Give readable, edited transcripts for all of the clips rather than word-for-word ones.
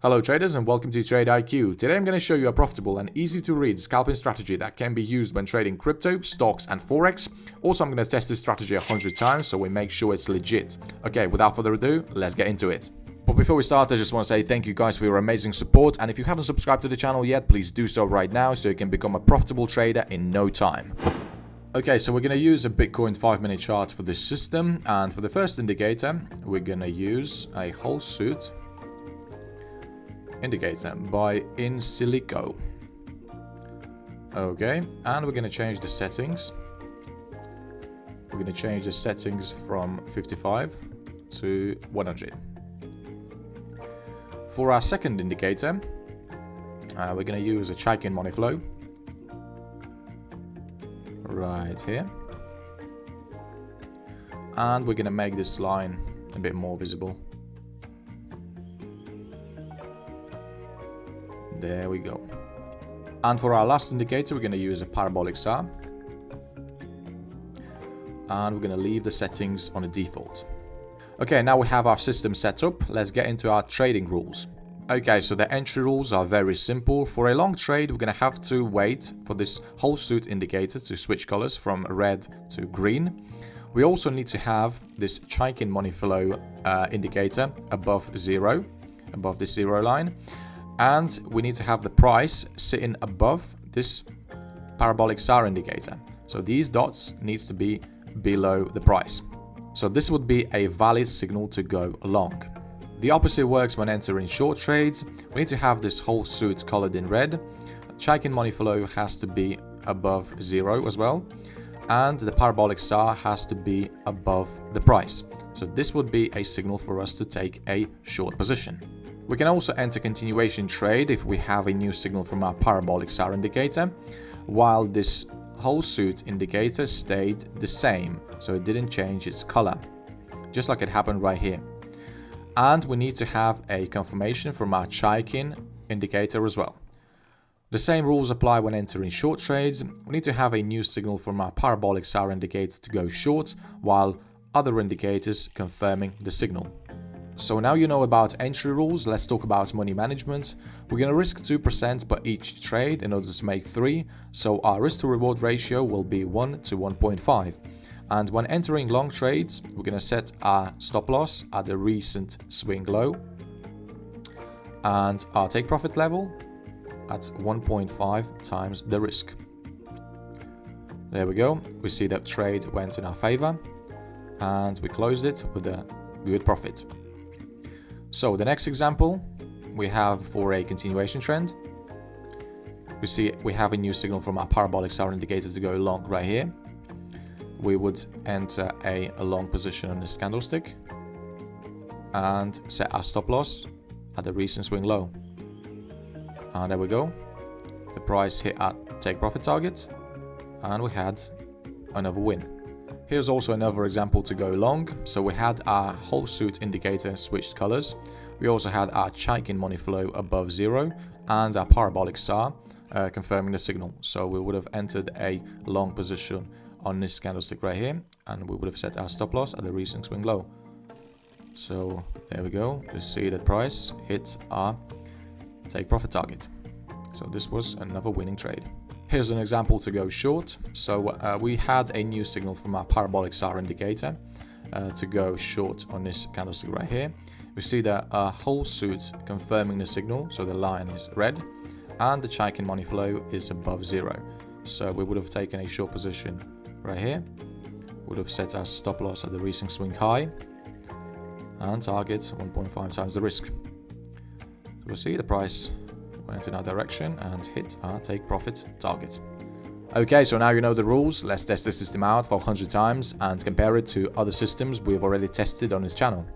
Hello traders and welcome to Trade IQ. Today I'm going to show you a profitable and easy to read scalping strategy that can be used when trading crypto, stocks and forex. Also I'm going to test this strategy 100 times so we make sure it's legit. Okay, without further ado, let's get into it. But before we start, I just want to say thank you guys for your amazing support, and if you haven't subscribed to the channel yet, please do so right now so you can become a profitable trader in no time. Okay, so we're going to use a Bitcoin 5-minute chart for this system, and for the first indicator, we're going to use a whole suit indicator by In Silico. Okay, and we're going to change the settings. We're going to change the settings from 55 to 100. For our second indicator, we're going to use a Chaikin money flow right here, and we're going to make this line a bit more visible. There we go. And for our last indicator, we're going to use a parabolic SAR. And we're going to leave the settings on the default. Okay, now we have our system set up. Let's get into our trading rules. Okay, so the entry rules are very simple. For a long trade, we're going to have to wait for this whole suit indicator to switch colors from red to green. We also need to have this Chaikin money flow indicator above zero, above the zero line. And we need to have the price sitting above this parabolic SAR indicator. So these dots needs to be below the price. So this would be a valid signal to go long. The opposite works when entering short trades. We need to have this whole suit colored in red. Chaikin money flow has to be above zero as well. And the parabolic SAR has to be above the price. So this would be a signal for us to take a short position. We can also enter continuation trade if we have a new signal from our parabolic SAR indicator, while this whole suit indicator stayed the same, so it didn't change its color, just like it happened right here. And we need to have a confirmation from our Chaikin indicator as well. The same rules apply when entering short trades. We need to have a new signal from our parabolic SAR indicator to go short, while other indicators confirming the signal. So now you know about entry rules, let's talk about money management. We're going to risk 2% per each trade in order to make 3, so our risk to reward ratio will be 1 to 1.5. And when entering long trades, we're going to set our stop loss at the recent swing low and our take profit level at 1.5 times the risk. There we go, we see that trade went in our favor and we closed it with a good profit. So the next example we have for a continuation trend. We see we have a new signal from our parabolic SAR indicator to go long right here. We would enter a long position on this candlestick and set our stop loss at the recent swing low. And there we go. The price hit our take profit target and we had another win. Here's also another example to go long. So we had our whole suit indicator switched colors. We also had our Chaikin money flow above zero and our parabolic SAR confirming the signal. So we would have entered a long position on this candlestick right here and we would have set our stop loss at the recent swing low. So there we go. You see that price hit our take profit target. So this was another winning trade. Here's an example to go short. So we had a new signal from our parabolic SAR indicator to go short on this candlestick right here. We see that our whole suit confirming the signal, so the line is red, and the Chaikin money flow is above zero. So we would have taken a short position right here, would have set our stop loss at the recent swing high, and target 1.5 times the risk. So we'll see the price went in our direction and hit our take profit target. Okay, so now you know the rules. Let's test the system out for 100 times and compare it to other systems we've already tested on this channel.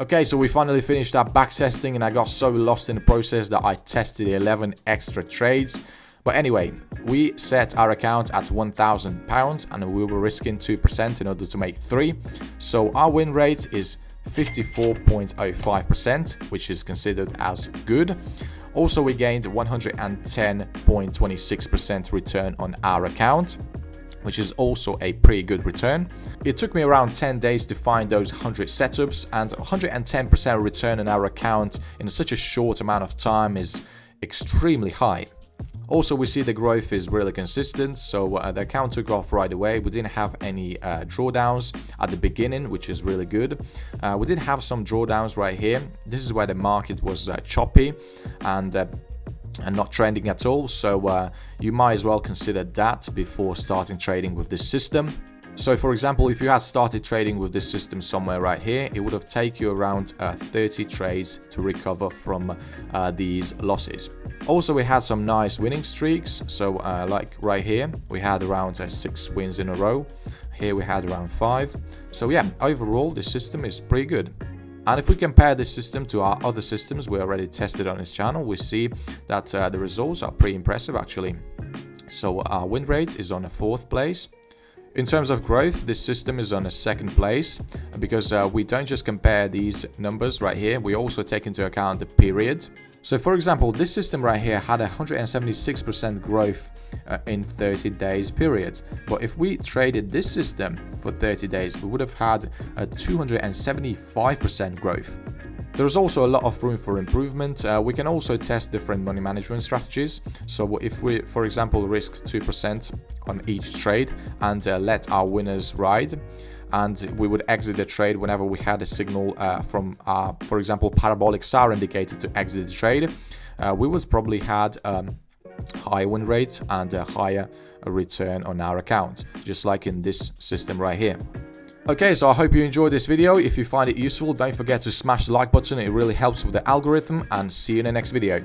Okay, so we finally finished our back testing and I got so lost in the process that I tested 11 extra trades. But anyway, we set our account at £1,000 and we were risking 2% in order to make 3. So our win rate is 54.05%, which is considered as good. Also, we gained 110.26% return on our account, which is also a pretty good return. It took me around 10 days to find those 100 setups, and 110% return on our account in such a short amount of time is extremely high. Also, we see the growth is really consistent, so the account took off right away. We didn't have any drawdowns at the beginning, which is really good. We did have some drawdowns right here. This is where the market was choppy and not trending at all, so you might as well consider that before starting trading with this system. So for example, if you had started trading with this system somewhere right here, it would have taken you around 30 trades to recover from these losses. Also, we had some nice winning streaks. So like right here, we had around 6 wins in a row. Here we had around 5. So yeah, overall, this system is pretty good. And if we compare this system to our other systems we already tested on this channel, we see that the results are pretty impressive actually. So our win rate is on a 4th place. In terms of growth, this system is on a 2nd place because we don't just compare these numbers right here, we also take into account the period. So for example, this system right here had 176% growth in 30 days period. But if we traded this system for 30 days, we would have had a 275% growth. There's also a lot of room for improvement. We can also test different money management strategies. So if we, for example, risk 2% on each trade and let our winners ride, and we would exit the trade whenever we had a signal from our, for example, parabolic SAR indicator to exit the trade, we would probably had higher win rate and a higher return on our account, just like in this system right here. Okay, so I hope you enjoyed this video. If you find it useful, don't forget to smash the like button. It really helps with the algorithm, and see you in the next video.